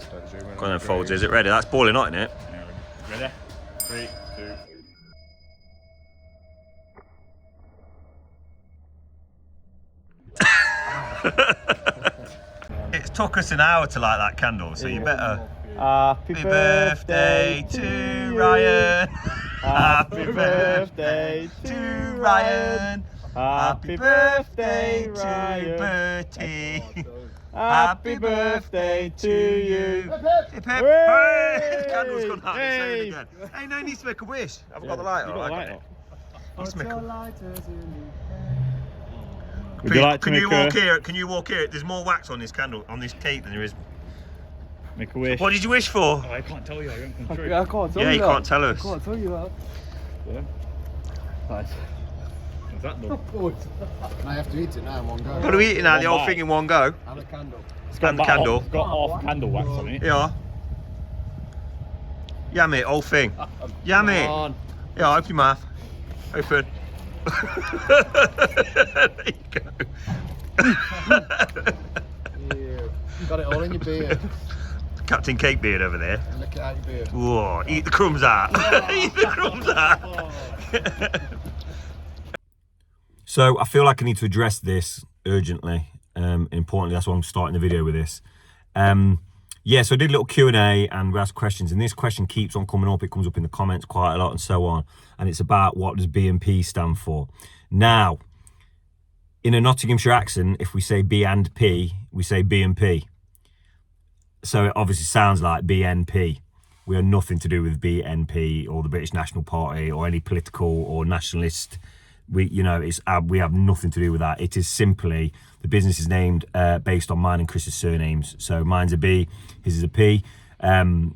Go on then, Fouldsy. Is it ready? That's boiling hot, isn't it? Yeah, ready? 3, 2. It took us an hour to light that candle, so you better. Happy birthday to Ryan. Happy birthday to Ryan. Happy birthday to Bertie. Happy birthday to you. Hip hip. Hey, the candle's gone out. It's saying it again. Hey, no, he needs to make a wish. Have I got the lighter? You got the lighter. Needs to make a... Would you like to Can make you a... walk here? Can you walk here? There's more wax on this candle, on this cake than there is. Make a wish. What did you wish for? Oh, I can't tell you, I haven't come through. I can't tell Yeah, you you that. can't tell us. I can't tell you that. Yeah. Nice. What's that done? I have to eat it now in one go. What are we eating now? The whole bite. thing in one go? And a candle. It's got And the about candle. It's got half candle wax on it. Yeah. Yeah, mate, whole thing. Yeah, mate. Come on. Yeah, open your mouth. Open. There you go. Ew. Got it all in your beard. Captain Cake Beard over there. And lick it out your beard. Whoa, eat the crumbs out. Eat the crumbs out. So I feel like I need to address this urgently. Importantly, that's why I'm starting the video with this. Yeah, so I did a little Q&A and we asked questions, and this question keeps on coming up. It comes up in the comments quite a lot and so on. And it's about, what does B&P stand for? Now, in a Nottinghamshire accent, if we say B and P, we say B&P. So it obviously sounds like BNP. We are nothing to do with BNP or the British National Party or any political or nationalist. We have nothing to do with that. It is simply, the business is named based on mine and Chris's surnames. So mine's a B, his is a P, and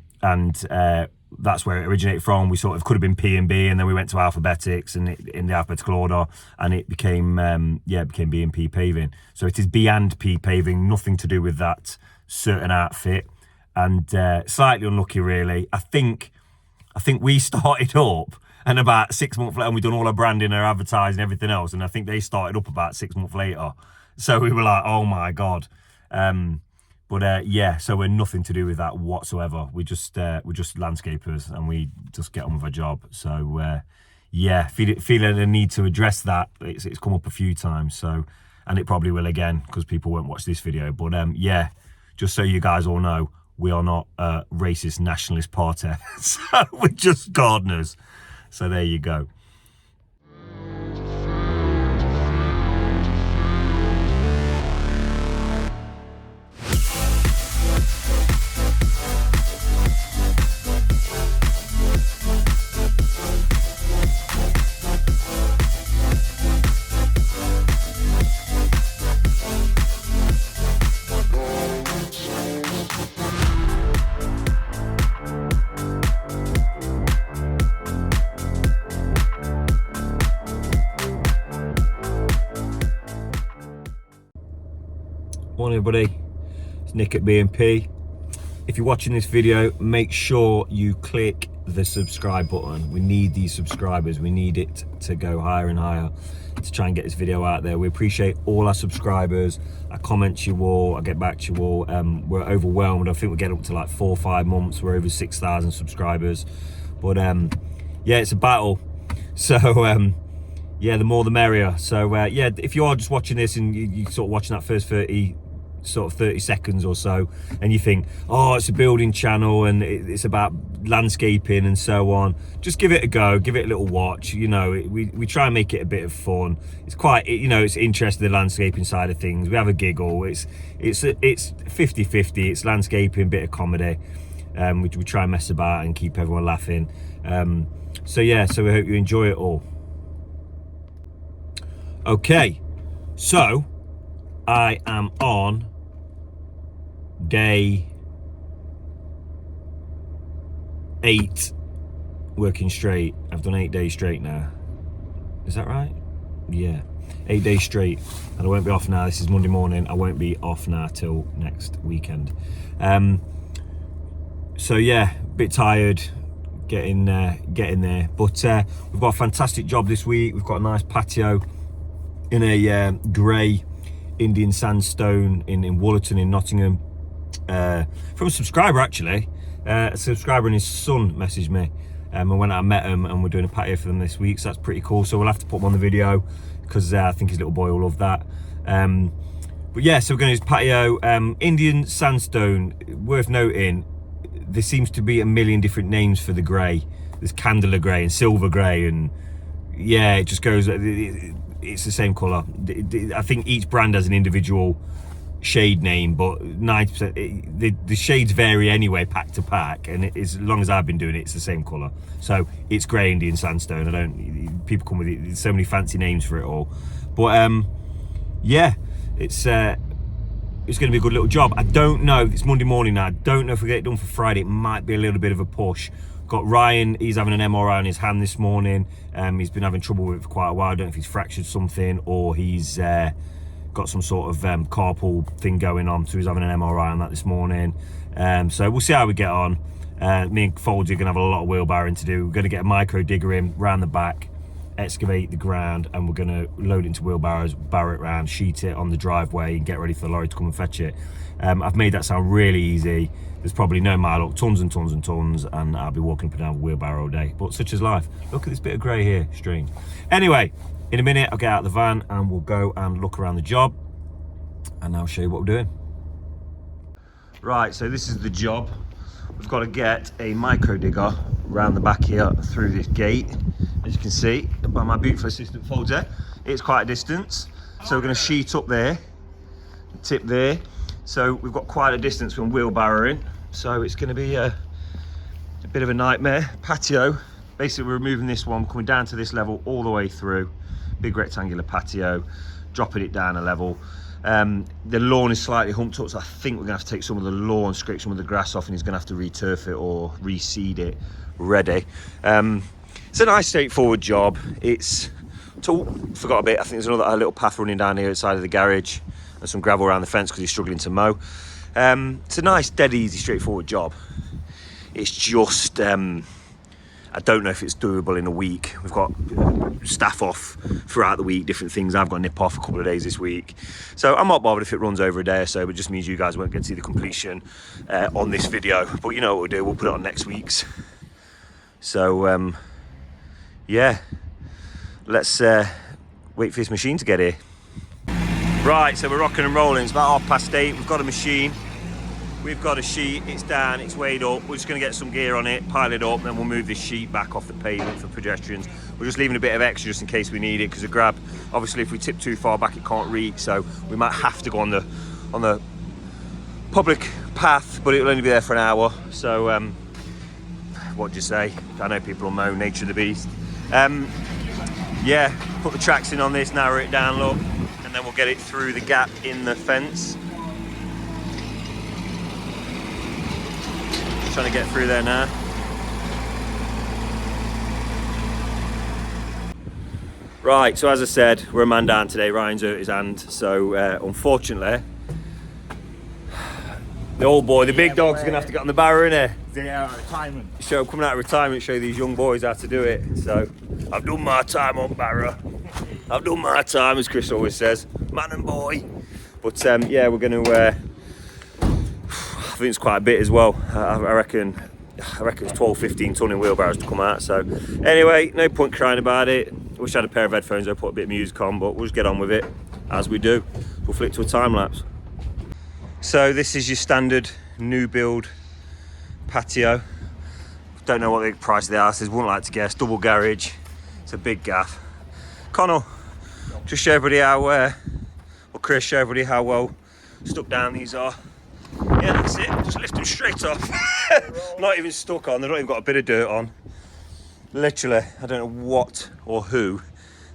that's where it originated from. We sort of could have been P and B, and then we went to alphabetics and in the alphabetical order, and it became B and P Paving. So it is B and P Paving, nothing to do with that certain outfit, and slightly unlucky really. I think we started up, and about 6 months later, and we've done all our branding, our advertising, everything else, and I think they started up about 6 months later. So we were like, oh my god. Yeah, so we're nothing to do with that whatsoever. We're just landscapers, and we just get on with our job. So yeah, feeling a need to address that. It's come up a few times, so, and it probably will again because people won't watch this video. But yeah, just so you guys all know, we are not a racist nationalist party. So we're just gardeners. So there you go. Morning everybody, it's Nick at B&P. If you're watching this video, make sure you click the subscribe button. We need these subscribers. We need it to go higher and higher to try and get this video out there. We appreciate all our subscribers. I comment you all, I get back to you all. We're overwhelmed. I think we're getting up to like 4 or 5 months. We're over 6,000 subscribers. But yeah, it's a battle. So yeah, the more the merrier. So yeah, if you are just watching this and you're sort of watching that first 30 seconds or so, and you think, oh, it's a building channel and it's about landscaping and so on, just give it a go, give it a little watch. You know, we try and make it a bit of fun. It's quite, you know, it's interesting, the landscaping side of things. We have a giggle. It's 50-50. It's landscaping, bit of comedy. We try and mess about and keep everyone laughing. So yeah, so we hope you enjoy it all. Okay, so I am on day 8 working straight. I've done 8 days straight now. Is that right? Yeah, 8 days straight, and I won't be off now. This is Monday morning. I won't be off now till next weekend. So yeah, a bit tired, getting there, but we've got a fantastic job this week. We've got a nice patio in a grey Indian sandstone in Wollaton in Nottingham. from a subscriber actually. A subscriber and his son messaged me, and when I met him, and we're doing a patio for them this week, so that's pretty cool. So we'll have to put him on the video because I think his little boy will love that. But yeah, so we're going to use patio, Indian sandstone. Worth noting, there seems to be a million different names for the grey. There's candela grey and silver grey, and yeah, it just goes. It's the same colour. I think each brand has an individual shade name, but 90% the shades vary anyway, pack to pack, and as long as I've been doing it, it's the same colour. So it's grey Indian sandstone. People come with it. There's so many fancy names for it all, but yeah, it's going to be a good little job. I don't know. It's Monday morning now. I don't know if we get it done for Friday. It might be a little bit of a push. Got Ryan. He's having an MRI on his hand this morning. He's been having trouble with it for quite a while. I don't know if he's fractured something or he's got some sort of carpal thing going on, so he's having an MRI on that this morning. So we'll see how we get on. Me and Fouldsy are going to have a lot of wheelbarrowing to do. We're going to get a micro digger in round the back, excavate the ground, and we're going to load it into wheelbarrows, barrow it round, sheet it on the driveway, and get ready for the lorry to come and fetch it. I've made that sound really easy. There's probably no mile up, tons and tons and tons, and I'll be walking up and down with a wheelbarrow all day. But such is life. Look at this bit of grey here, strange. Anyway, in a minute I'll get out of the van and we'll go and look around the job, and I'll show you what we're doing. Right, so this is the job. We've got to get a micro digger round the back here through this gate. As you can see by my beautiful assistant Fouldsy, it's quite a distance. So we're going to sheet up there, tip there. So we've got quite a distance from wheelbarrowing. So it's going to be a bit of a nightmare. Patio, basically we're removing this one, coming down to this level all the way through. Big rectangular patio, dropping it down a level. The lawn is slightly humped up, so I think we're going to have to take some of the lawn, scrape some of the grass off, and he's going to have to re-turf it or reseed it ready. It's a nice straightforward job. It's forgot a bit. I think there's another little path running down here outside of the garage and some gravel around the fence because he's struggling to mow. It's a nice, dead easy, straightforward job. It's just I don't know if it's doable in a week. We've got staff off throughout the week, different things. I've got to nip off a couple of days this week. So I'm not bothered if it runs over a day or so, but it just means you guys won't get to see the completion on this video. But you know what we'll do, we'll put it on next week's. So yeah, let's wait for this machine to get here. Right, so we're rocking and rolling. It's about 8:30. We've got a machine. We've got a sheet, it's down, it's weighed up. We're just going to get some gear on it, pile it up, and then we'll move this sheet back off the pavement for pedestrians. We're just leaving a bit of extra just in case we need it, because the grab, obviously if we tip too far back, it can't reach, so we might have to go on the public path, but it'll only be there for an hour. So, what do you say? I know people will moan, nature of the beast. Yeah, put the tracks in on this, narrow it down, look, and then we'll get it through the gap in the fence. Trying to get through there now. Right, so as I said, we're a man down today. Ryan's hurt his hand, so unfortunately, the old boy, the big dog's gonna have to get on the barrow, innit? Yeah, retirement. Coming out of retirement, show these young boys how to do it. So I've done my time on barrow. I've done my time, as Chris always says, man and boy. But yeah, we're gonna. I think it's quite a bit as well. I reckon it's 12-15 ton in wheelbarrows to come out. So anyway, no point crying about it. I wish I had a pair of headphones. I put a bit of music on, but we'll just get on with it as we do. We'll flick to a time lapse. So this is your standard new build patio. Don't know what the price of the house is. Wouldn't like to guess. Double garage. It's a big gaff. Connell, just show everybody how. Or Chris, show everybody how well stuck down these are. Yeah, that's it. Just lift them straight off. Not even stuck on. They've not even got a bit of dirt on. Literally, I don't know what or who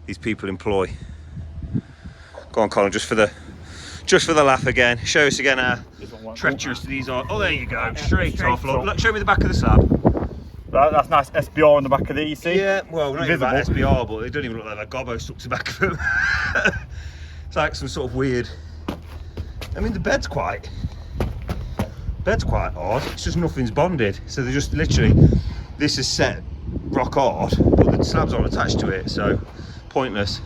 these people employ. Go on, Colin, just for the laugh again. Show us again how treacherous these are. Oh, there you go. Straight off. Look, show me the back of the slab. That's nice SBR on the back of these, see? Yeah, well, not even about SBR, but they don't even look like that gobbo stuck to the back of them. It's like some sort of weird. I mean, the bed's quite odd. It's just nothing's bonded, so they're just literally, this is set rock hard, but the slabs aren't attached to it, so pointless.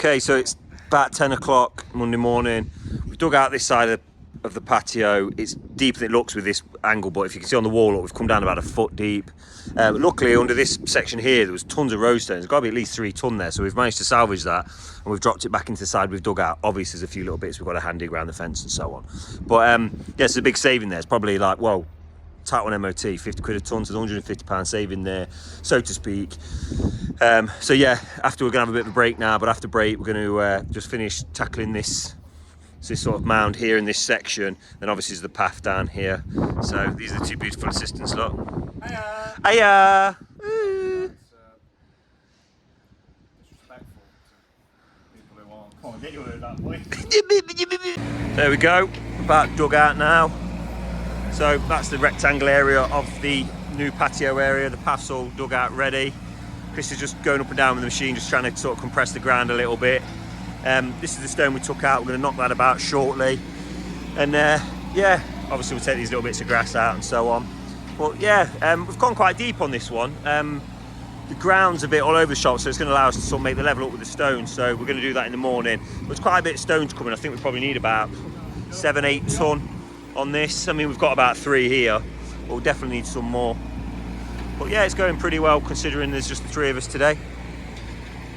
Okay, so it's about 10 o'clock Monday morning. We've dug out this side of the patio. It's deeper than it looks with this angle, but if you can see on the wall, look, we've come down about a foot deep. Luckily, under this section here, there was tons of road stones. There's got to be at least 3 ton there, so we've managed to salvage that, and we've dropped it back into the side we've dug out. Obviously, there's a few little bits we've got to hand dig around the fence and so on. But yeah, it's a big saving there. It's probably like, well, tight on MOT, 50 quid a tonne, so £150 saving there, so to speak. So yeah, after we're gonna have a bit of a break now, but after break we're going to just finish tackling this sort of mound here in this section. Then obviously there's the path down here. So these are the 2 beautiful assistants, look. Hiya. Hiya! Disrespectful to people who aren't. Come on, get you over that way. There we go, about dug out now. So that's the rectangle area of the new patio area. The path's all dug out ready. Chris is just going up and down with the machine, just trying to sort of compress the ground a little bit. This is the stone we took out. We're going to knock that about shortly. And yeah, obviously we'll take these little bits of grass out and so on. But yeah, we've gone quite deep on this one. The ground's a bit all over the shop, so it's going to allow us to sort of make the level up with the stone. So we're going to do that in the morning. There's quite a bit of stones coming. I think we probably need about 7-8 ton on this. I mean, we've got about 3 here, but we'll definitely need some more. But yeah, it's going pretty well considering there's just the 3 of us today.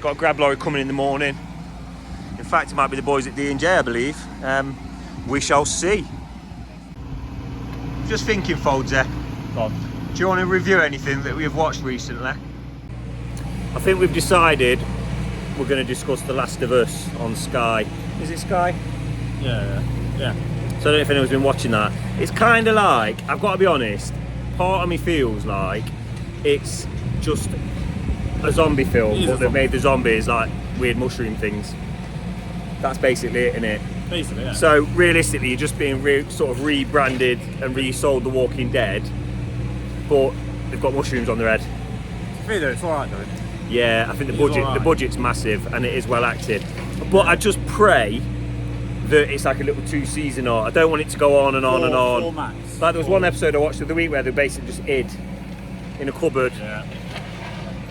Got a grab lorry coming in the morning. In fact, it might be the boys at D&J, I believe. We shall see. Just thinking, Fouldsy, do you want to review anything that we have watched recently? I think we've decided we're going to discuss The Last of Us on Sky. Is it Sky? Yeah. So I don't know if anyone's been watching that. It's kind of like, I've got to be honest, part of me feels like it's just a zombie film, but they've made the zombies like weird mushroom things. That's basically it, innit? Basically, yeah. So realistically, you're just being sort of rebranded and resold The Walking Dead, but they've got mushrooms on their head. It's alright though. Yeah, I think the budget's massive and it is well acted. But I just pray that it's like a little 2-season or I don't want it to go on and on and on. 4 max. Like there was one episode I watched the other week where they basically just hid in a cupboard. Yeah.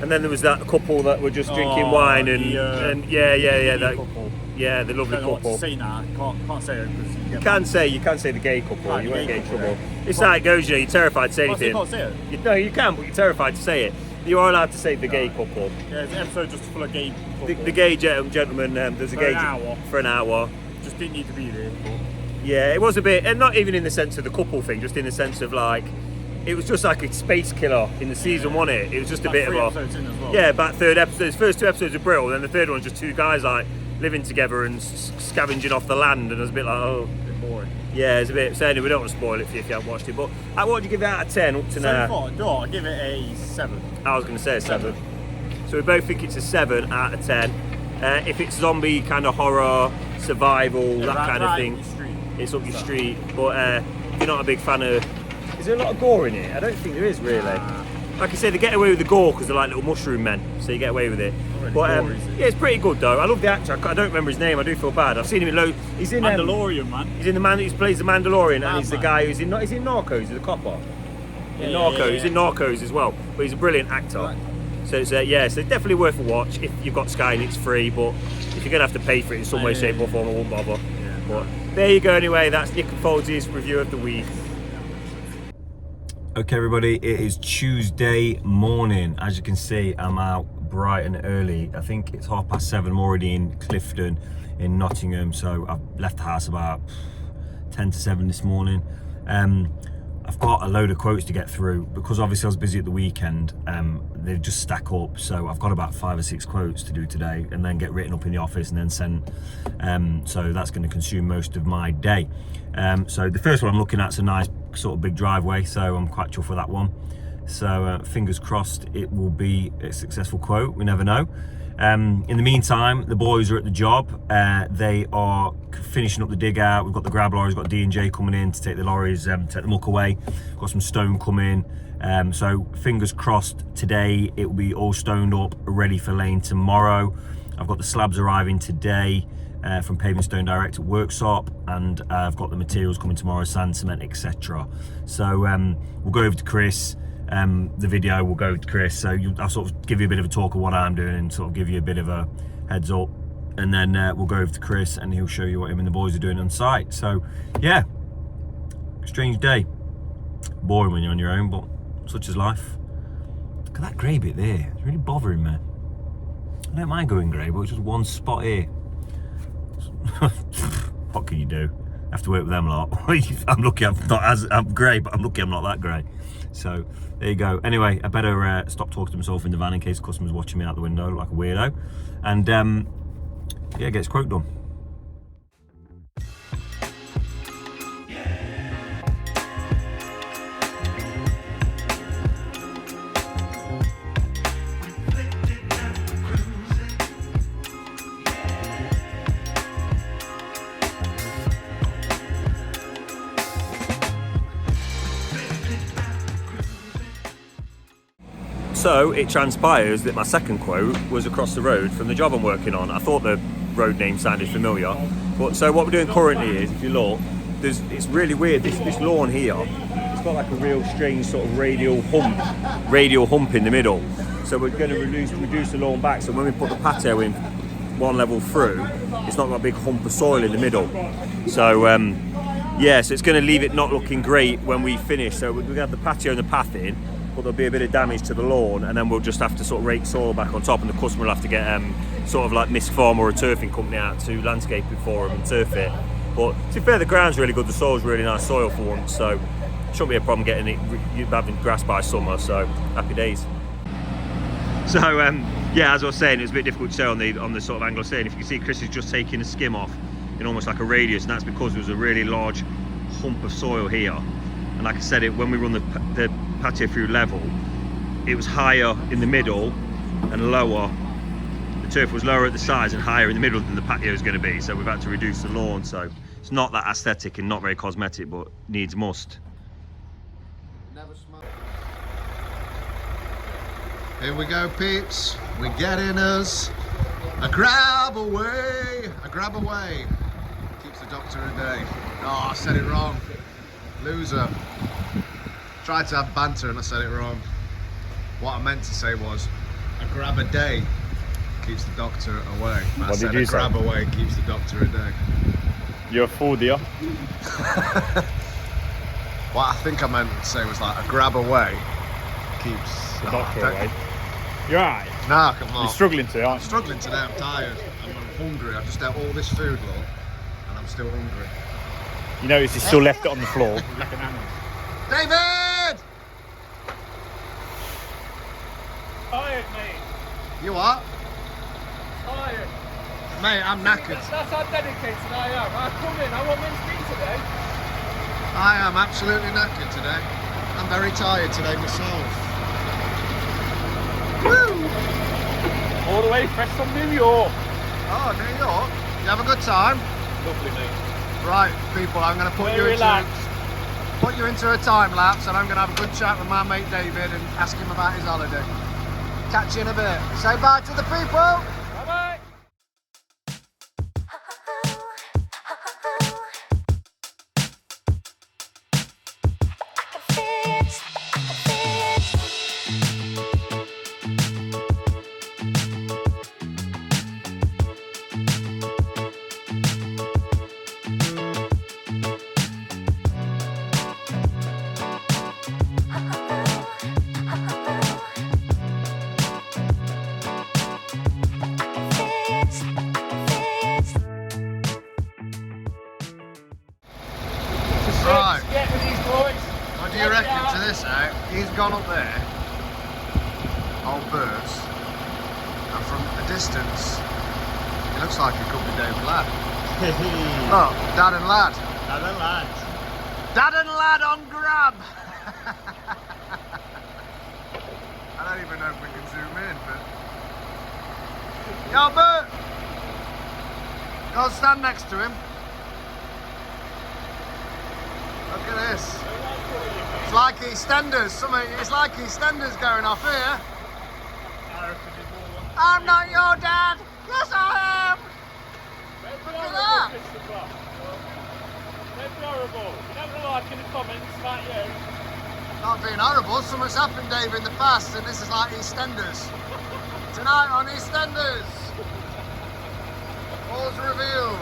And then there was that couple that were just drinking wine and that couple. yeah, the lovely I don't know what couple. to say now. Can't say it because You can say the gay couple. Right, You the won't gay get in couple, trouble. yeah. It's how it goes, you know. You're terrified to say anything. Can't say it. No, you can, but you're terrified to say it. You are allowed to say the gay couple. Yeah, it's an episode just full of gay couple. The gay gentleman. There's a For gay an hour. for an hour. Just didn't need to be there. But Yeah, it was a bit, and not even in the sense of the couple thing, just in the sense of like, it was just like a space killer in the season, wasn't it? It was just a bit of 3 a episodes in as well. yeah, about third episode. First 2 episodes are brilliant, and then the third one's just 2 guys like living together and scavenging off the land, and it was a bit like, oh, A bit boring. yeah, it's a bit. So anyway, we don't want to spoil it for you if you haven't watched it. But what would you give it out of 10 up to now? No, I give it a 7. I was going to say a 7. So we both think it's a 7 out of 10. If it's zombie kind of horror, survival, that kind of thing, it's up your street. But if you're not a big fan of, is there a lot of gore in it? I don't think there is really. Like I said, they get away with the gore because they're like little mushroom men, so you get away with it. Really But gore, is it? yeah, it's pretty good though. I love the actor. I don't remember his name. I do feel bad. I've seen him in he's in Mandalorian, man. He's in the man. He plays the Mandalorian, and he's the Man. guy who's in. He's in Narcos. He's the copper. In Yeah, Narcos. yeah, He's yeah. in Narcos as well. But he's a brilliant actor. Right. So it's yeah, so definitely worth a watch if you've got Sky and it's free. But if you're gonna have to pay for it in some way, shape, or form, I won't bother. Yeah. But there you go. Anyway, that's Nick and Foulds' review of the week. Okay, everybody, it is Tuesday morning. As you can see, I'm out bright and early. I think it's 7:30. I'm already in Clifton in Nottingham, so I've left the house about 10 to 7 this morning. I've got a load of quotes to get through because obviously I was busy at the weekend. They just stack up, so I've got about 5 or 6 quotes to do today and then get written up in the office and then sent. So that's going to consume most of my day. So the first one I'm looking at is a nice sort of big driveway, so I'm quite chuffed with that one. So fingers crossed it will be a successful quote. We never know. In the meantime, the boys are at the job. They are finishing up the dig out. We've got the grab lorries, got D&J coming in to take the lorries, take the muck away. Got some stone coming. So fingers crossed today it will be all stoned up, ready for laying tomorrow. I've got the slabs arriving today from Paving Stone Direct at Workshop, and I've got the materials coming tomorrow, sand, cement, etc. So we'll go over to Chris. The video will go to Chris, so I'll sort of give you a bit of a talk of what I'm doing and sort of give you a bit of a heads up and then we'll go over to Chris and he'll show you what him and the boys are doing on site. So yeah, strange day, boring when you're on your own, but such is life. Look at that grey bit there, it's really bothering me. I don't mind going grey, but it's just one spot here. What can you do? I have to work with them a lot. I'm lucky I'm grey, but I'm lucky I'm not that grey. So there you go. Anyway, I better stop talking to myself in the van in case the customer's watching me out the window like a weirdo. And yeah, get his quote done. So it transpires that my second quote was across the road from the job I'm working on. I thought the road name sounded familiar, but so what we're doing currently is, if you look, it's really weird. This lawn here, it's got like a real strange sort of radial hump in the middle. So we're going to reduce the lawn back. So when we put the patio in one level through, it's not got a big hump of soil in the middle. So yeah, so it's going to leave it not looking great when we finish. So we're going to have the patio and the path in, but there'll be a bit of damage to the lawn, and then we'll just have to sort of rake soil back on top, and the customer will have to get sort of like Misk Farm or a turfing company out to landscape it for them and turf it. But to be fair, the ground's really good, the soil's really nice soil for once, so shouldn't be a problem getting it, having grass by summer, so happy days. So yeah, as I was saying, it's a bit difficult to say on the sort of angle of saying. If you can see, Chris is just taking a skim off in almost like a radius, and that's because there was a really large hump of soil here. And like I said, when we run the patio through level, it was higher in the middle and lower. The turf was lower at the sides and higher in the middle than the patio is going to be. So we've had to reduce the lawn. So it's not that aesthetic and not very cosmetic, but needs must. Here we go, peeps. We're getting us a grab away. A grab away. Keeps the doctor a day. Oh, I said it wrong. Loser. Tried to have banter and I said it wrong. What I meant to say was a grab a day keeps the doctor away. I said a grab away keeps the doctor a day. You're a fool, dear. What I think I meant to say was like a grab away keeps The doctor away. You're alright. Nah, come on. You're struggling to, aren't I'm you? struggling today, I'm tired. I'm hungry. I've just ate all this food, Lord, and I'm still hungry. You notice he's still left it on the floor. Like an animal. David! Tired, mate. You what? Tired. Mate, I'm knackered. That's how dedicated I am. I come in, I want men's meat today. I am absolutely knackered today. I'm very tired today myself. Woo! All the way fresh from New York. Oh, New York. You have a good time? Lovely, mate. Right, people, I'm going to put you into a time lapse, and I'm going to have a good chat with my mate David and ask him about his holiday. Catch you in a bit. Say bye to the people. Bye-bye. Right. Get with these boys. What do you reckon to this out? He's gone up there, old birds, and from a distance, it looks like it could be David Ladd. Look, Dad and Lad. Dad and Lad. Dad and Lad on grab! I don't even know if we can zoom in, but... Yo, Bert! Go stand next to him. Look at this. It's like EastEnders. It's like EastEnders going off here. I'm not your dad. Yes, I am. Look at that. Don't be horrible. You don't like in the comments about you. Not being horrible. Something's happened, Dave, in the past, and this is like EastEnders. Tonight on EastEnders. All's revealed.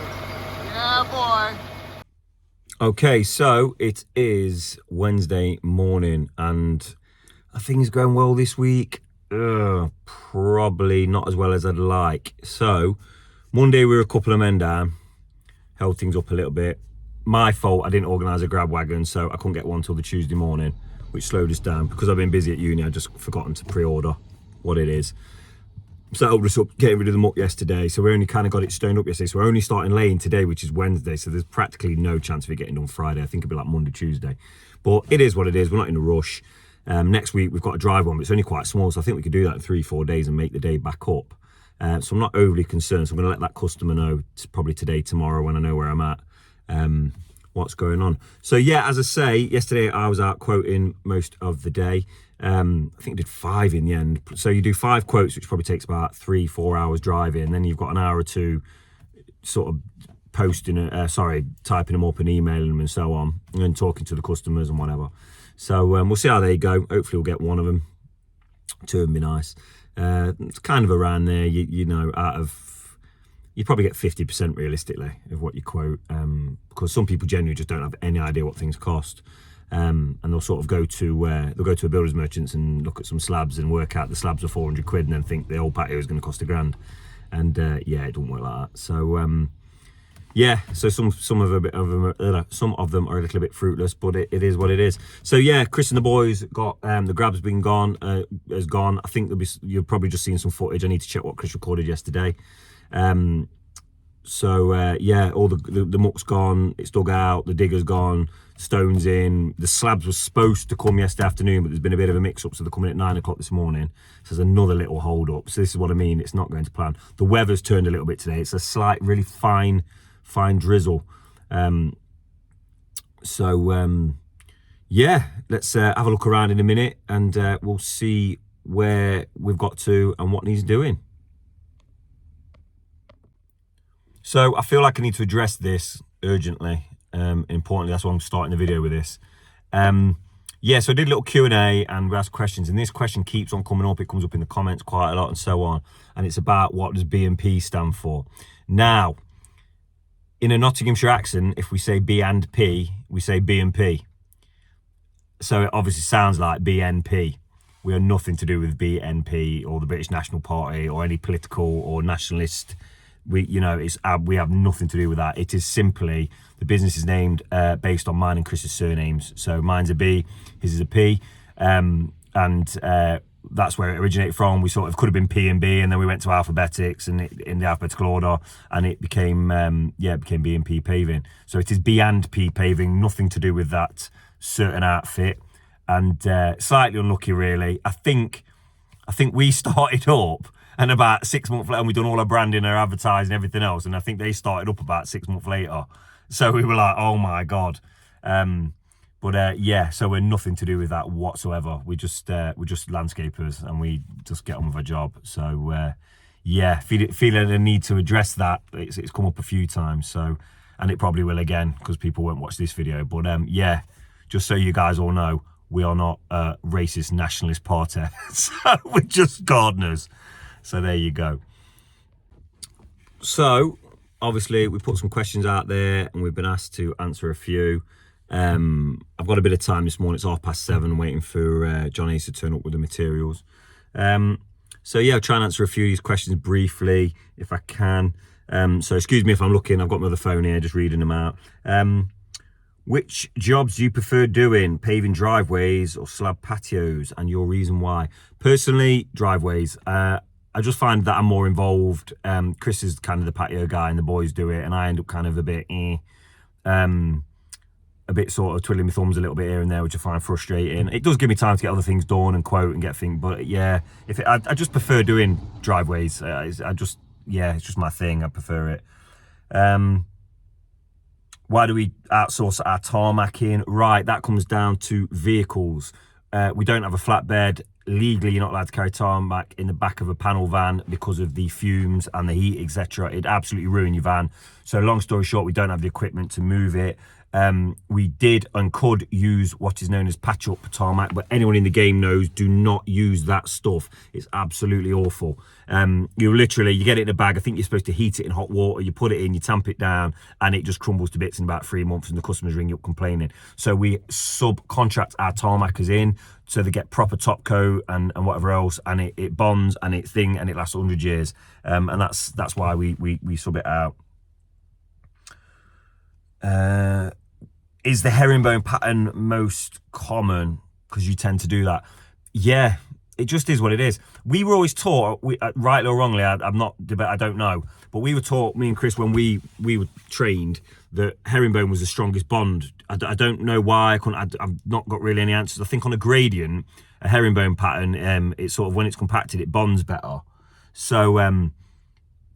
Yeah, boy. Okay, so it is Wednesday morning and are things going well this week? Probably not as well as I'd like. So Monday we were a couple of men down, held things up a little bit. My fault, I didn't organise a grab wagon, so I couldn't get one till the Tuesday morning, which slowed us down. Because I've been busy at uni, I just forgotten to pre-order what it is. So that held us up getting rid of the muck yesterday. So we only kind of got it stoned up yesterday. So we're only starting laying today, which is Wednesday. So there's practically no chance of it getting done Friday. I think it'll be like Monday, Tuesday. But it is what it is. We're not in a rush. Next week we've got a drive one, but it's only quite small. So I think we could do that in 3-4 days and make the day back up. So I'm not overly concerned. So I'm going to let that customer know probably today, tomorrow, when I know where I'm at. What's going on. So yeah, as I say, yesterday I was out quoting most of the day. I think I did 5 in the end. So you do 5 quotes, which probably takes about 3-4 hours driving. Then you've got an hour or two sort of typing them up and emailing them and so on, and then talking to the customers and whatever. So we'll see how they go. Hopefully we'll get one of them. 2 would be nice. It's kind of around there, you know, out of, you probably get 50% realistically of what you quote, because some people genuinely just don't have any idea what things cost, and they'll sort of go to a builder's merchants and look at some slabs and work out the slabs are 400 quid and then think the whole patio is going to cost £1,000, and yeah, it doesn't work like that. So yeah, so some of them are a little bit fruitless, but it is what it is. So yeah, Chris and the boys got the grab's been gone, has gone. I think you've probably just seen some footage. I need to check what Chris recorded yesterday. Yeah, all the muck's gone, it's dug out, the digger's gone, stones in. The slabs were supposed to come yesterday afternoon, but there's been a bit of a mix-up, so they're coming at 9 o'clock this morning. So there's another little hold-up. So this is what I mean, it's not going to plan. The weather's turned a little bit today. It's a slight, really fine drizzle. Yeah, let's have a look around in a minute, and we'll see where we've got to and what needs doing. So I feel like I need to address this urgently, importantly. That's why I'm starting the video with this. Yeah, so I did a little Q&A and we asked questions, and this question keeps on coming up. It comes up in the comments quite a lot and so on, and it's about what does B&P stand for. Now, in a Nottinghamshire accent, if we say B and P, we say B&P. So it obviously sounds like BNP. We are nothing to do with BNP or the British National Party or any political or nationalist. We have nothing to do with that. It is simply, the business is named based on mine and Chris's surnames. So mine's a B, his is a P, and that's where it originated from. We sort of could have been P and B, and then we went to alphabetics and in the alphabetical order, and it became B and P Paving. So it is B and P Paving, nothing to do with that certain outfit, and slightly unlucky really. I think we started up, and about 6 months later, and we've done all our branding, our advertising, everything else. And I think they started up about 6 months later. So we were like, oh my God. Yeah, so we're nothing to do with that whatsoever. We're just landscapers, and we just get on with our job. So yeah, feeling a need to address that. It's come up a few times. So, and it probably will again, because people won't watch this video. But yeah, just so you guys all know, we are not a racist nationalist party. So we're just gardeners. So there you go. So obviously we put some questions out there and we've been asked to answer a few. I've got a bit of time this morning. It's 7:30, waiting for John Ace to turn up with the materials. So yeah, I'll try and answer a few of these questions briefly if I can. So excuse me if I'm looking, I've got my other phone here just reading them out. Which jobs do you prefer doing? Paving driveways or slab patios, and your reason why? Personally, driveways. I just find that I'm more involved. Chris is kind of the patio guy and the boys do it, and I end up kind of a bit sort of twiddling my thumbs a little bit here and there, which I find frustrating. It does give me time to get other things done and quote and get things, but yeah, I just prefer doing driveways. It's just my thing. I prefer it. Why do we outsource our tarmacking? Right, that comes down to vehicles. We don't have a flatbed. Legally, you're not allowed to carry tarmac in the back of a panel van because of the fumes and the heat, etc. It'd absolutely ruin your van. So long story short, we don't have the equipment to move it. We did and could use what is known as patch up tarmac, but anyone in the game knows, do not use that stuff. It's absolutely awful. You get it in a bag. I think you're supposed to heat it in hot water. You put it in, you tamp it down, and it just crumbles to bits in about 3 months, and the customers ring you up complaining. So we subcontract our tarmacers in, so they get proper top coat and whatever else, and it bonds and it lasts 100 years. And that's why we sub it out. Is the herringbone pattern most common? Because you tend to do that. Yeah, it just is what it is. We were always taught, rightly or wrongly, I don't know, but we were taught, me and Chris, when we were trained, that herringbone was the strongest bond. I don't know why. I've not got really any answers. I think on a gradient, a herringbone pattern, it's sort of, when it's compacted, it bonds better. So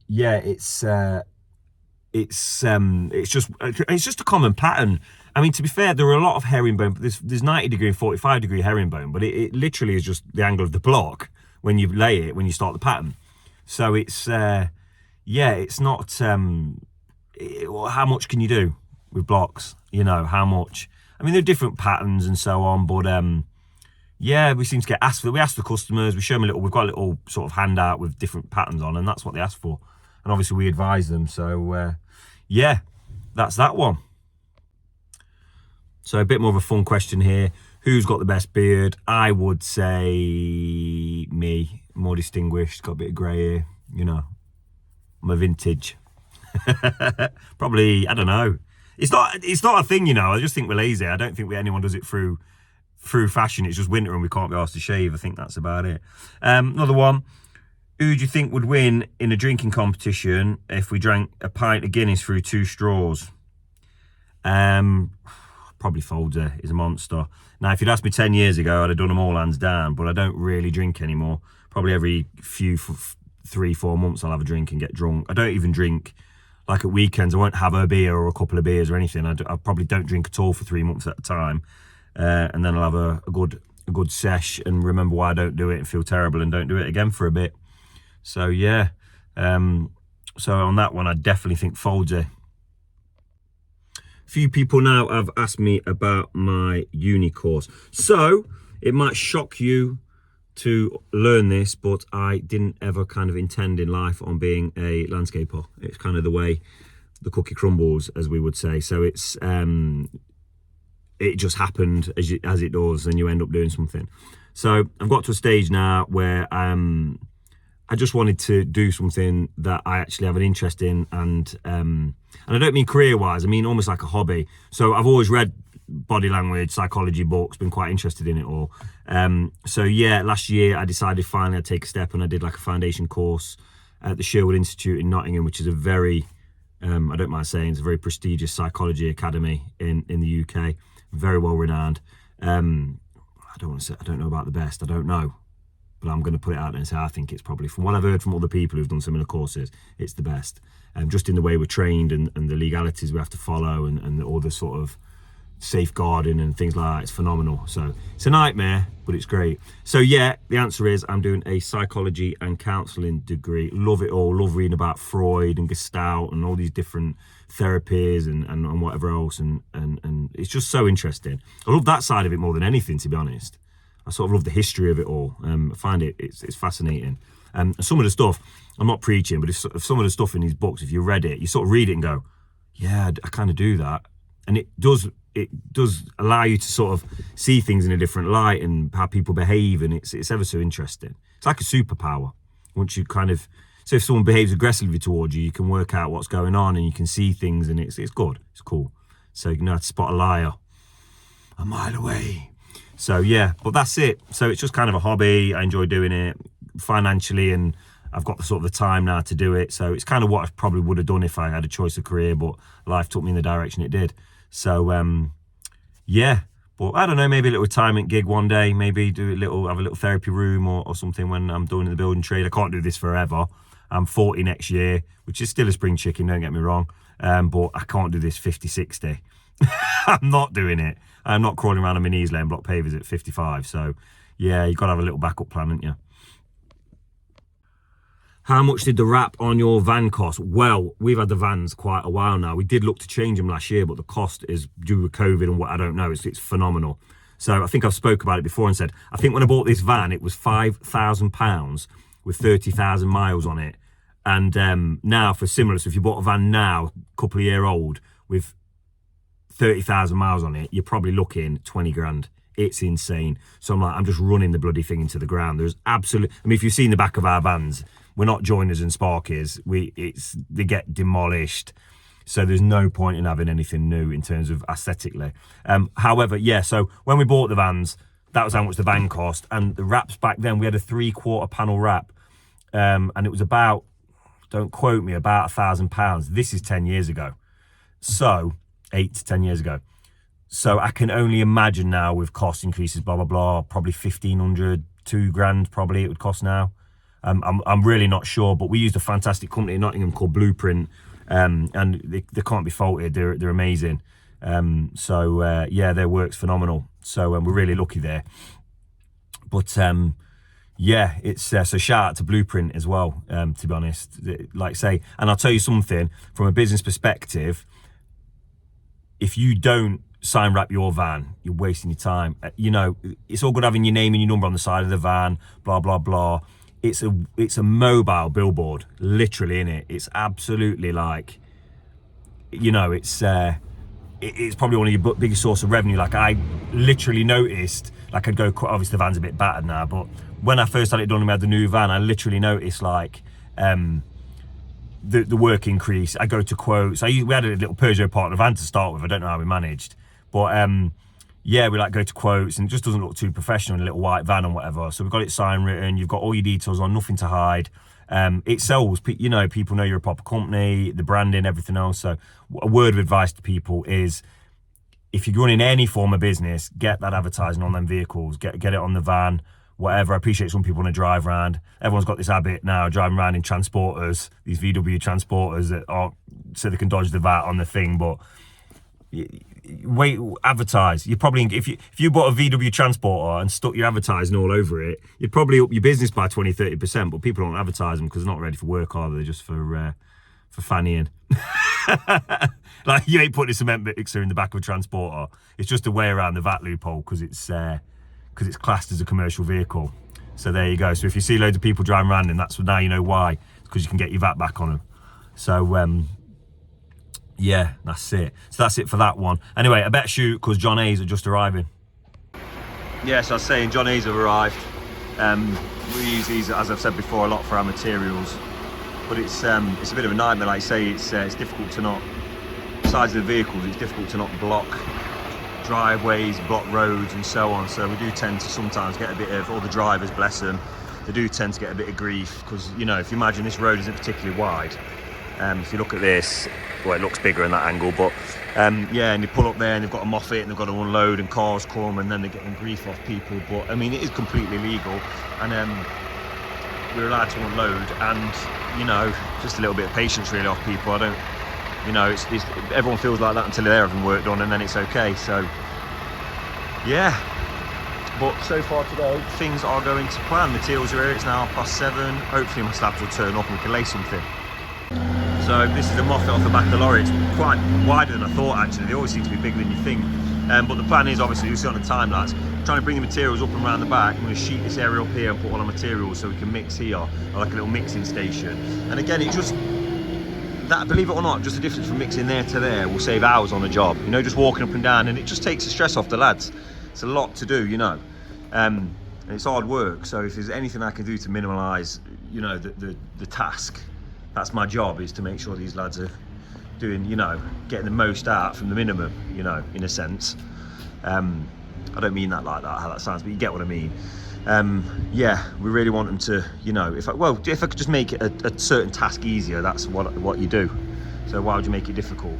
yeah, it's just a common pattern. I mean, to be fair, there are a lot of herringbone. There's 90 degree and 45 degree herringbone, but it literally is just the angle of the block when you lay it, when you start the pattern. So it's it's not how much can you do with blocks, you know, how much. I mean, there are different patterns and so on, but yeah, we seem to get asked for. We ask the customers, we show them we've got a little sort of handout with different patterns on, and that's what they ask for, and obviously we advise them. So yeah, that's that one. So a bit more of a fun question here. Who's got the best beard? I would say me, more distinguished, got a bit of grey hair, you know. I'm a vintage. Probably, I don't know. It's not a thing, you know. I just think we're lazy. I don't think anyone does it through fashion. It's just winter and we can't be asked to shave. I think that's about it. Another one. Who do you think would win in a drinking competition if we drank a pint of Guinness through 2 straws? Probably Fouldsy is a monster. Now, if you'd asked me 10 years ago, I'd have done them all hands down, but I don't really drink anymore. Probably every 3-4 months I'll have a drink and get drunk. I don't even drink, like at weekends, I won't have a beer or a couple of beers or anything. I probably don't drink at all for 3 months at a time. And then I'll have a good sesh and remember why I don't do it and feel terrible and don't do it again for a bit. So yeah, so on that one, I definitely think Fouldsy. Few people now have asked me about my uni course. So it might shock you to learn this, but I didn't ever kind of intend in life on being a landscaper. It's kind of the way the cookie crumbles, as we would say. So it's it just happened as it does, and you end up doing something. So I've got to a stage now where I just wanted to do something that I actually have an interest in, and I don't mean career-wise, I mean almost like a hobby. So I've always read body language, psychology books, been quite interested in it all. So yeah, last year I decided finally I'd take a step, and I did like a foundation course at the Sherwood Institute in Nottingham, which is a very, I don't mind saying, it's a very prestigious psychology academy in the UK, very well renowned. I don't want to say, I don't know about the best, I don't know. But I'm going to put it out there and say I think it's probably, from what I've heard from other people who've done similar courses, it's the best. Just in the way we're trained and the legalities we have to follow and all the sort of safeguarding and things like that, it's phenomenal. So it's a nightmare, but it's great. So yeah, the answer is I'm doing a psychology and counselling degree. Love it all. Love reading about Freud and Gestalt and all these different therapies and whatever else. And it's just so interesting. I love that side of it more than anything, to be honest. I sort of love the history of it all. I find it's fascinating. Some of the stuff, I'm not preaching, but if some of the stuff in these books, if you read it, you sort of read it and go, yeah, I kind of do that. And it does allow you to sort of see things in a different light and how people behave, and it's ever so interesting. It's like a superpower. Once you kind of, so if someone behaves aggressively towards you, you can work out what's going on and you can see things, and it's good. It's cool. So you know how to spot a liar a mile away. So yeah, but that's it. So it's just kind of a hobby. I enjoy doing it financially, and I've got the sort of the time now to do it. So it's kind of what I probably would have done if I had a choice of career, but life took me in the direction it did. So yeah, but I don't know, maybe a little retirement gig one day, maybe have a little therapy room or something when I'm doing the building trade. I can't do this forever. I'm 40 next year, which is still a spring chicken, don't get me wrong. But I can't do this 50, 60. I'm not doing it. I'm not crawling around on my knees laying block pavers at 55. So yeah, you've got to have a little backup plan, haven't you? How much did the wrap on your van cost? Well, we've had the vans quite a while now. We did look to change them last year, but the cost is due to COVID and what I don't know. It's phenomenal. So I think I've spoke about it before and said, I think when I bought this van, it was £5,000 with 30,000 miles on it. And now for similar, so if you bought a van now, a couple of year old with 30,000 miles on it, you're probably looking 20 grand. It's insane. So I'm just running the bloody thing into the ground. There's absolutely, I mean, if you've seen the back of our vans, we're not joiners and sparkies. They get demolished. So there's no point in having anything new in terms of aesthetically. However, yeah, so when we bought the vans, that was how much the van cost. And the wraps back then, we had a 3/4 panel wrap. And it was about, don't quote me, about £1,000. This is 10 years ago. So 8 to 10 years ago. So I can only imagine now with cost increases, blah, blah, blah, probably 1,500, 2 grand probably it would cost now. I'm really not sure, but we used a fantastic company in Nottingham called Blueprint, and they can't be faulted. They're amazing. Yeah, their work's phenomenal. So we're really lucky there. But yeah, it's so shout out to Blueprint as well. To be honest, like say, and I'll tell you something from a business perspective. If you don't sign wrap your van, you're wasting your time. You know, it's all good having your name and your number on the side of the van, blah blah blah. It's a mobile billboard, literally, innit? It's absolutely like, you know, it's probably one of your biggest source of revenue. Like I literally noticed, like I'd go, obviously the van's a bit battered now, but when I first had it done and we had the new van, I literally noticed like the work increase. I go to quotes. We had a little Peugeot partner van to start with. I don't know how we managed, but yeah, we like go to quotes and it just doesn't look too professional in a little white van and whatever. So we've got it signed written. You've got all your details on, nothing to hide. It sells. You know, people know you're a proper company, the branding, everything else. So a word of advice to people is, if you're running any form of business, get that advertising on them vehicles. Get it on the van, whatever. I appreciate some people want to drive around. Everyone's got this habit now, driving around in transporters, these VW transporters that are so they can dodge the VAT on the thing. But wait, advertise. You probably, if you bought a VW transporter and stuck your advertising all over it, you'd probably up your business by 20-30%. But people don't advertise them because they're not ready for work, are they? They're just for fannying. Like, you ain't putting a cement mixer in the back of a transporter. It's just a way around the VAT loophole because it's classed as a commercial vehicle. So there you go. So if you see loads of people driving around, and that's now you know why. It's because you can get your VAT back on them. So yeah, that's it. So that's it for that one. Anyway, I better shoot because John Hayes are just arriving. Yeah, so I was saying John Hayes have arrived. We use these, as I've said before, a lot for our materials. But it's a bit of a nightmare, like I say. It's difficult to not, besides the vehicles, it's difficult to not block driveways, block roads and so on. So we do tend to sometimes get a bit of, all the drivers, bless them, they do tend to get a bit of grief because, you know, if you imagine this road isn't particularly wide. If you look at this, well, it looks bigger in that angle, but yeah, and they pull up there and they've got to moff it and they've got to unload and cars come and then they're getting grief off people. But I mean, it is completely legal, and we're allowed to unload, and you know, just a little bit of patience really off people. I don't, you know, it's everyone feels like that until they're having work done, and then it's okay. So yeah, but so far today things are going to plan. Materials are here. It's now 7:30. Hopefully my slabs will turn up and we can lay something. So this is the moffat off the back of the lorry. It's quite wider than I thought actually. They always seem to be bigger than you think. But the plan is, obviously, you'll see on the time lapse, trying to bring the materials up and around the back. I'm going to sheet this area up here and put all our materials so we can mix here, like a little mixing station. And again, it just, that, believe it or not, just the difference from mixing there to there will save hours on the job. You know, just walking up and down, and it just takes the stress off the lads. It's a lot to do, you know. And it's hard work. So if there's anything I can do to minimise, you know, the task, that's my job, is to make sure these lads are doing, you know, getting the most out from the minimum, you know, in a sense. I don't mean that like that, how that sounds, but you get what I mean. Yeah, we really want them to, you know, if I could just make it a certain task easier, that's what you do. So why would you make it difficult?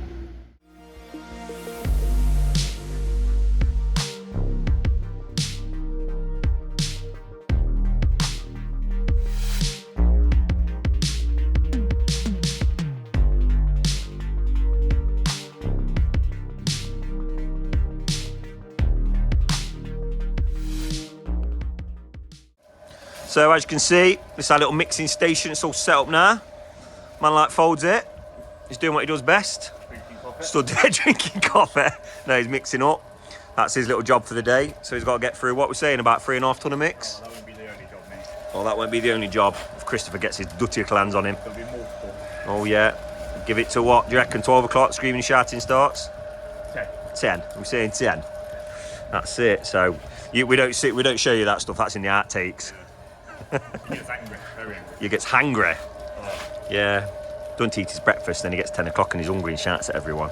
So as you can see, this is our little mixing station. It's all set up now. Man like folds it. He's doing what he does best. Stood there drinking coffee. No, he's mixing up. That's his little job for the day. So he's got to get through, what we're saying, about 3.5 ton of mix. Oh, that won't be the only job, mate. Oh, that won't be the only job if Christopher gets his dirty hands on him. There'll be multiple. Oh yeah. Give it to what? Do you reckon 12 o'clock screaming and shouting starts? 10. 10. We're saying 10. That's it. So we don't show you that stuff. That's in the outtakes. He gets angry, very angry. He gets hangry. Oh. Yeah. Don't eat his breakfast, then he gets 10 o'clock and he's hungry and shouts at everyone.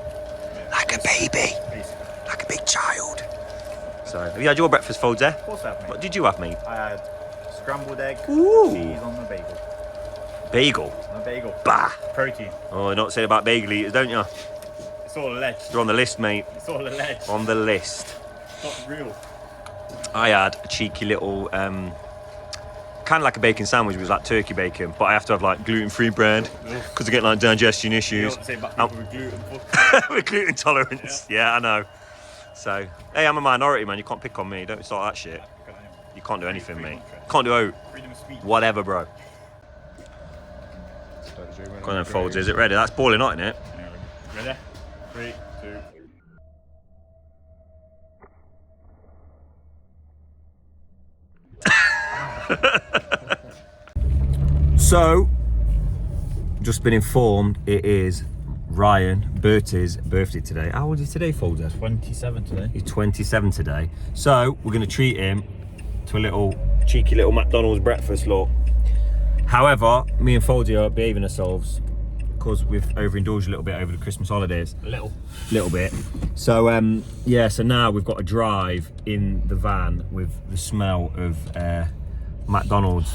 Like a baby. Like a big child. So, have you had your breakfast, Folds, there? Of course I have, mate. What did you have, mate? I had scrambled egg, Ooh. cheese on the bagel. Bagel? On a bagel. Bah! Protein. Oh, you're not saying about bagel eaters, don't you? It's all alleged. You're on the list, mate. It's all alleged. On the list. It's not real. I had a cheeky little, kind of like a bacon sandwich, it was like turkey bacon, but I have to have like gluten-free bread because I get like digestion You issues. don't say about people with gluten. With gluten tolerance. Yeah, I know. So, hey, I'm a minority, man. You can't pick on me. Don't start that shit. You can't do anything, mate. Can't do oat. Freedom of speech. Whatever, bro. Go on then, Folds. Is it ready? That's boiling hot, innit? Ready? 3, 2. So, just been informed it is Ryan Bertie's birthday today. How old is he today, Folder? 27 today. He's 27 today. So, we're going to treat him to a little cheeky little McDonald's breakfast, look. However, me and Foldy are behaving ourselves because we've overindulged a little bit over the Christmas holidays. A little bit. So, yeah, so now we've got to drive in the van with the smell of McDonald's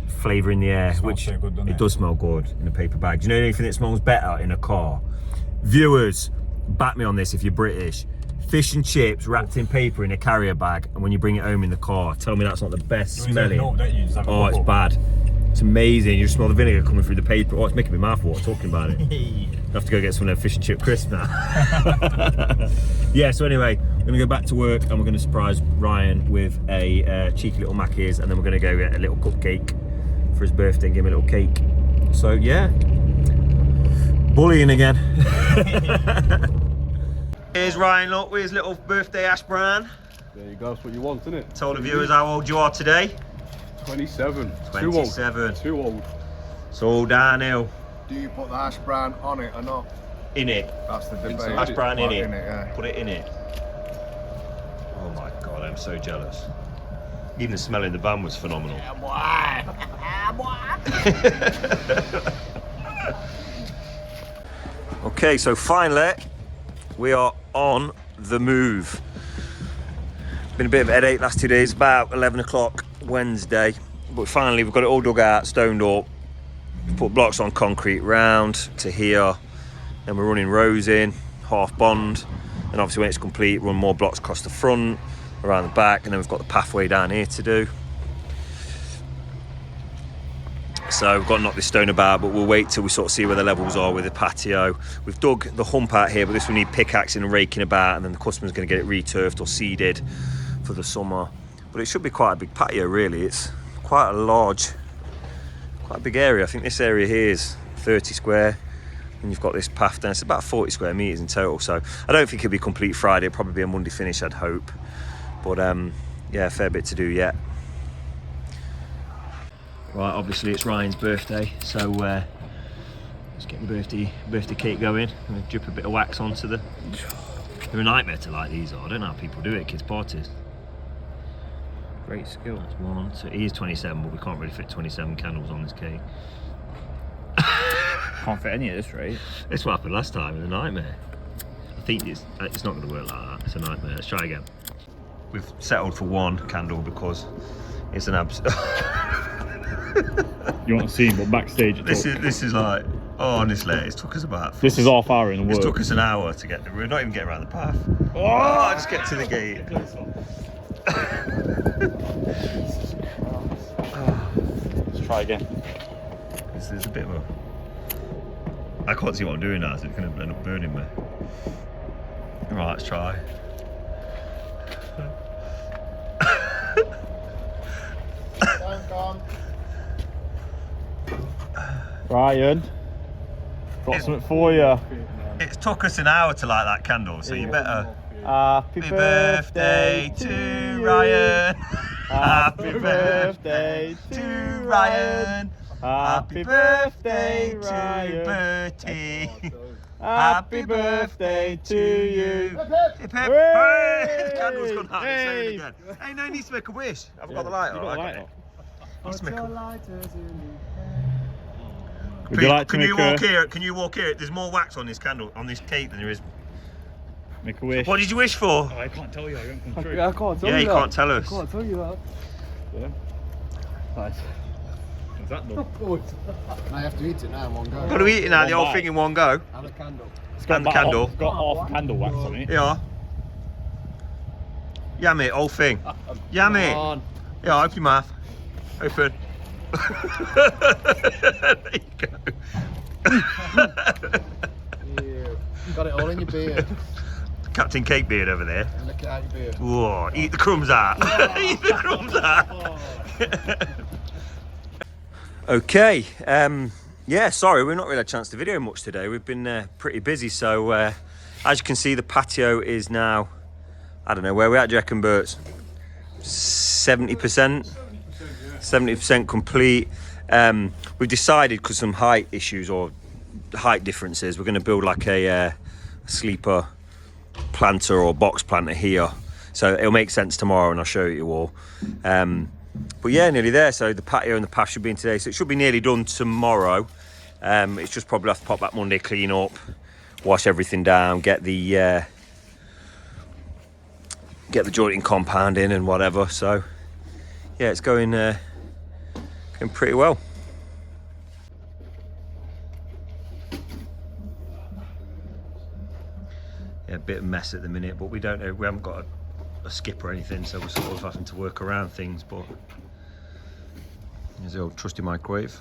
flavour in the air, which so good, doesn't it it? does smell good in a paper bag. Do you know anything that smells better in a car? Viewers, back me on this if you're British. Fish and chips wrapped in paper in a carrier bag, and when you bring it home in the car, tell me that's not the best smelling. No, don't you? Just have a Oh, it's couple. bad. It's amazing. You just smell the vinegar coming through the paper. Oh, it's making me mouth water talking about it. I have to go get some of them fish and chip crisps now. Yeah, so anyway, we're going to go back to work and we're going to surprise Ryan with a cheeky little Macca's, and then we're going to go get a little cupcake for his birthday and give him a little cake. So, yeah. Bullying again. Here's Ryan, look, with his little birthday ash brand. There you go, that's what you want, isn't it? Tell the viewers how old you are today. 27. 27. Too old. It's all downhill. Do you put the hash brown on it or not? In it. That's the debate. Inside Hash brown in Put it. yeah. Put it in it. Oh my god, I'm so jealous. Even the smell in the van was phenomenal. Okay, so finally we are on the move. Been a bit of a headache last 2 days, about 11 o'clock Wednesday, but finally we've got it all dug out, stoned up, put blocks on concrete round to here, then we're running rows in, half bond, and obviously when it's complete run more blocks across the front, around the back, and then we've got the pathway down here to do. So we've got to knock this stone about, but we'll wait till we sort of see where the levels are with the patio. We've dug the hump out here, but this will need pickaxing and raking about, and then the customer's going to get it returfed or seeded for the summer. But it should be quite a big patio, really. It's quite a big area. I think this area here is 30 square, and you've got this path down. It's about 40 square metres in total. So I don't think it'll be complete Friday. It'll probably be a Monday finish, I'd hope. But yeah, a fair bit to do yet. Right, obviously it's Ryan's birthday, so let's get the birthday cake going. I'm going to drip a bit of wax onto the... They're a nightmare to light these are. I don't know how people do it at kids' parties. Great skill. That's 1, 2. He is 27, but we can't really fit 27 candles on this cake. Can't fit any at this rate. This what happened last time, it was a nightmare. I think it's not going to work like that. It's a nightmare. Let's try again. We've settled for 1 candle because it's an You won't see him, but backstage it This is like, oh, honestly, it took us about... This is half hour in the It work. took us an hour to get there. We're not even getting around the path. Oh, just get to the gate. Let's try again. This is a bit of a... I can't see what I'm doing now, so it's going to end up burning me. Right, let's try. on. Ryan, got something for you. It's took us an hour to light that candle, so you better. Happy birthday to Ryan. Happy birthday to Ryan. Happy birthday to Bertie. Happy birthday to you. Hip, hip. Hooray! The candle's gone out. Let's say it again. Hey, no, he needs to make a wish. I've got the lighter. You got the I got lighter? it. Needs to make a... Would you like to Can make you a... walk here? Can you walk here? There's more wax on this candle, on this cake than there is. Make a wish. What did you wish for? I can't tell you, I won't come through. I can't tell Yeah, you you that. can't tell us. I can't tell you that. Yeah. Nice. Is that done? I have to eat it now in one go. What are we eating now? The One whole bite. bite. thing in one go? And a candle. It's got And the about candle. It's got half candle wax on it. Yeah. Yam it, whole thing. Yam it. on. Yeah, open your mouth. Open. There you go. Got it all in your beard. Captain Cake beard over there. And look out your beard. Whoa, eat the crumbs out. Eat the crumbs out. Okay, yeah, sorry, we've not really had a chance to video much today. We've been pretty busy, so as you can see, the patio is now, I don't know, where we at, do you reckon, Bert? 70%? 70% complete. We've decided, because some height issues or height differences, we're going to build like a sleeper planter or box planter here, so it'll make sense tomorrow and I'll show you all. But yeah, nearly there. So the patio and the path should be in today, so it should be nearly done tomorrow. It's just probably have to pop back Monday, clean up, wash everything down, get the jointing compound in and whatever. So yeah, it's going pretty well. Yeah, a bit of mess at the minute, but we don't know, we haven't got a skip or anything, so we're sort of having to work around things. But there's the old trusty microwave.